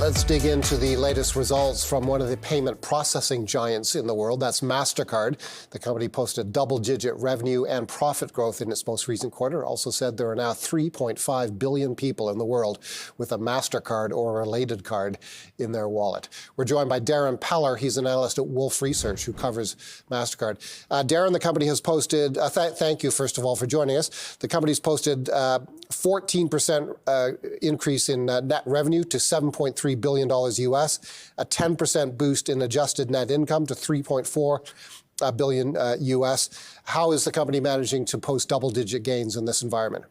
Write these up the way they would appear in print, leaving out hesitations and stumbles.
Let's dig into the latest results from one of the payment processing giants in the world. That's Mastercard. The company posted double-digit revenue and profit growth in its most recent quarter. It also said there are now 3.5 billion people in the world with a Mastercard or a related card in their wallet. We're joined by Darrin Peller. He's an analyst at Wolfe Research who covers Mastercard. Darrin, the company has posted, thank you, first of all, for joining us. The company's posted 14% increase in net revenue to $7.3 billion US, a 10% boost in adjusted net income to $3.4 billion US. How is the company managing to post double-digit gains in this environment?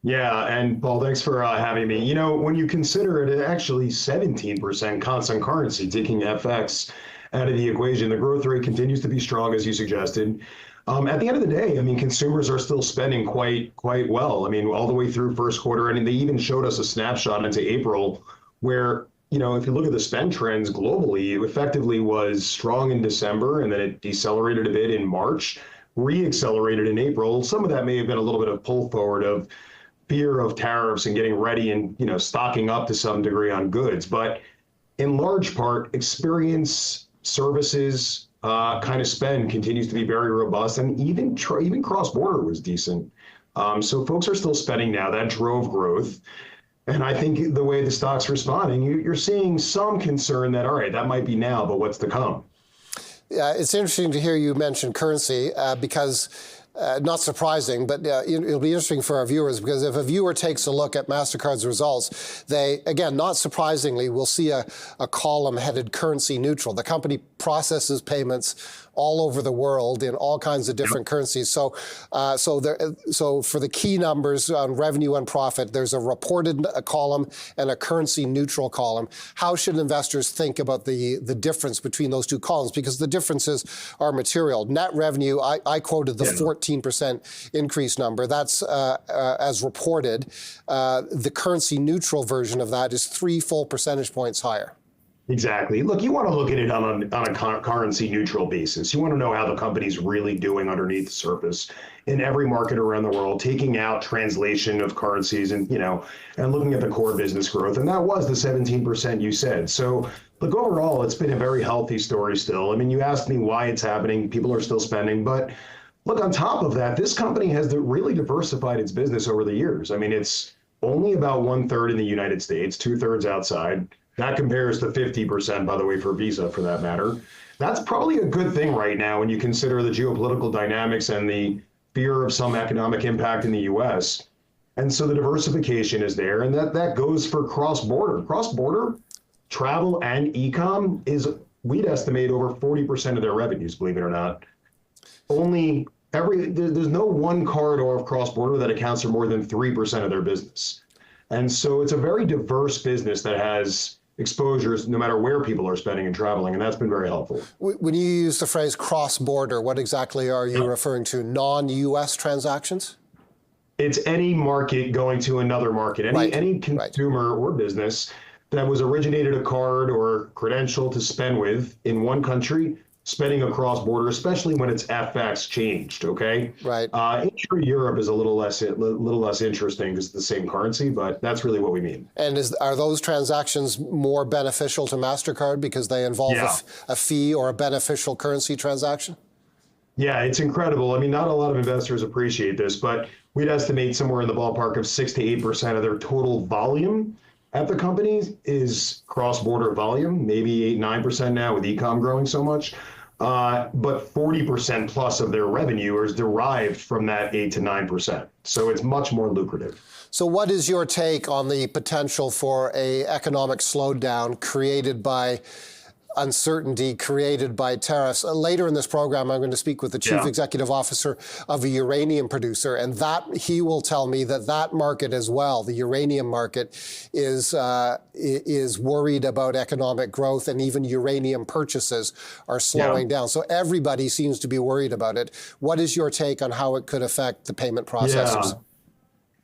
Yeah, and Paul, thanks for having me. You know, when you consider it actually 17% constant currency, taking FX out of the equation, the growth rate continues to be strong, as you suggested. At the end of the day, I mean, consumers are still spending quite well. I mean, all the way through first quarter, and they even showed us a snapshot into April where, you know, if you look at the spend trends globally, it effectively was strong in December, and then it decelerated a bit in March, re-accelerated in April. Some of that may have been a little bit of pull forward of fear of tariffs and getting ready and, you know, stocking up to some degree on goods. But in large part, experience, services, kind of spend continues to be very robust, and even cross-border was decent. So folks are still spending now. That drove growth. And I think the way the stock's responding, you're seeing some concern that, all right, that might be now, but what's to come? Yeah, it's interesting to hear you mention currency because not surprising, but it'll be interesting for our viewers, because if a viewer takes a look at Mastercard's results, they, again, not surprisingly, will see a column headed currency neutral. The company processes payments all over the world in all kinds of different currencies. So for the key numbers on revenue and profit, there's a reported column and a currency neutral column. How should investors think about the difference between those two columns? Because the differences are material. Net revenue, I quoted the 14% increase number. That's as reported. The currency neutral version of that is 3 full percentage points higher. Exactly. Look, you want to look at it on a currency neutral basis. You want to know how the company's really doing underneath the surface in every market around the world, taking out translation of currencies and, you know, and looking at the core business growth. And that was the 17% you said. So look, overall, it's been a very healthy story still. I mean, you asked me why it's happening. People are still spending. But look, on top of that, this company has really diversified its business over the years. I mean, it's only about 1/3 in the United States, 2/3 outside. That compares to 50%, by the way, for Visa, for that matter. That's probably a good thing right now when you consider the geopolitical dynamics and the fear of some economic impact in the U.S. And so the diversification is there, and that goes for cross-border. Cross-border travel and e-com is, we'd estimate, over 40% of their revenues, believe it or not. There's no one corridor of cross-border that accounts for more than 3% of their business. And so it's a very diverse business that has exposures no matter where people are spending and traveling, and that's been very helpful. When you use the phrase cross-border, what exactly are you referring to? Non-U.S. transactions? It's any market going to another market, any consumer or business that was originated a card or credential to spend with in one country, spending across border, especially when it's FX changed, okay? Right. Intra-Europe is a little less interesting because it's the same currency, but that's really what we mean. And are those transactions more beneficial to Mastercard because they involve a fee or a beneficial currency transaction? Yeah, it's incredible. I mean, not a lot of investors appreciate this, but we'd estimate somewhere in the ballpark of 6 to 8% of their total volume at the companies is cross-border volume, maybe 8-9% now with e-com growing so much. But 40% plus of their revenue is derived from that 8 to 9%. So it's much more lucrative. So what is your take on the potential for an economic slowdown created by uncertainty, created by tariffs? Later in this program, I'm going to speak with the chief executive officer of a uranium producer, and he will tell me that market as well, the uranium market, is worried about economic growth, and even uranium purchases are slowing down. So everybody seems to be worried about it. What is your take on how it could affect the payment processors?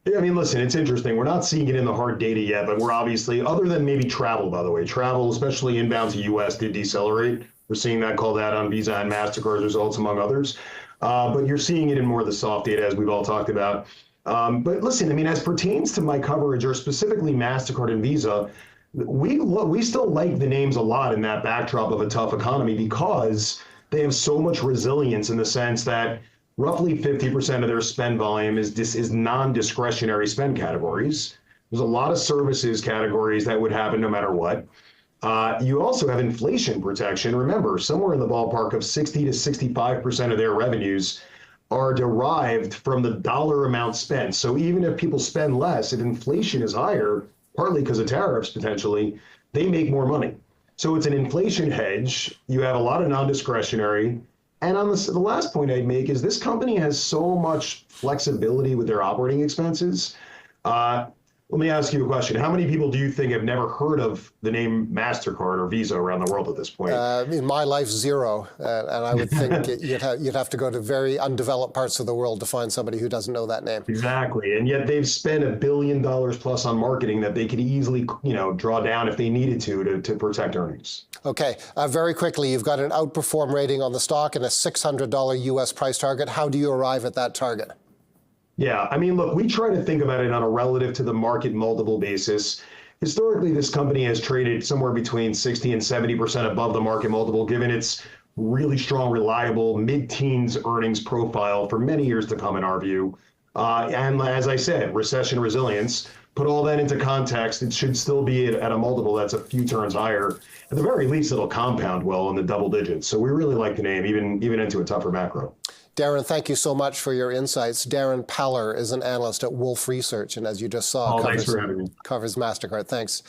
I mean, listen, it's interesting. We're not seeing it in the hard data yet, but we're obviously, other than maybe travel, by the way, travel, especially inbound to U.S., did decelerate. We're seeing that called out on Visa and Mastercard results, among others. But you're seeing it in more of the soft data, as we've all talked about. But listen, I mean, as pertains to my coverage, or specifically Mastercard and Visa, we still like the names a lot in that backdrop of a tough economy because they have so much resilience in the sense that roughly 50% of their spend volume is non-discretionary spend categories. There's a lot of services categories that would happen no matter what. You also have inflation protection. Remember, somewhere in the ballpark of 60 to 65% of their revenues are derived from the dollar amount spent. So even if people spend less, if inflation is higher, partly because of tariffs potentially, they make more money. So it's an inflation hedge. You have a lot of non-discretionary. And on the last point I'd make is this company has so much flexibility with their operating expenses. Let me ask you a question. How many people do you think have never heard of the name Mastercard or Visa around the world at this point? In my life, zero. And I would think you'd have to go to very undeveloped parts of the world to find somebody who doesn't know that name. Exactly. And yet they've spent $1 billion plus on marketing that they could easily, draw down if they needed to protect earnings. Okay. Very quickly, you've got an outperform rating on the stock and a $600 US price target. How do you arrive at that target? Yeah, I mean, look, we try to think about it on a relative to the market multiple basis. Historically, this company has traded somewhere between 60 and 70% above the market multiple, given its really strong, reliable, mid-teens earnings profile for many years to come, in our view. And as I said, recession resilience. Put all that into context, it should still be at a multiple that's a few turns higher. At the very least, it'll compound well in the double digits. So we really like the name, even into a tougher macro. Darrin, thank you so much for your insights. Darrin Peller is an analyst at Wolfe Research, and as you just saw, Thanks for having me. Covers Mastercard. Thanks.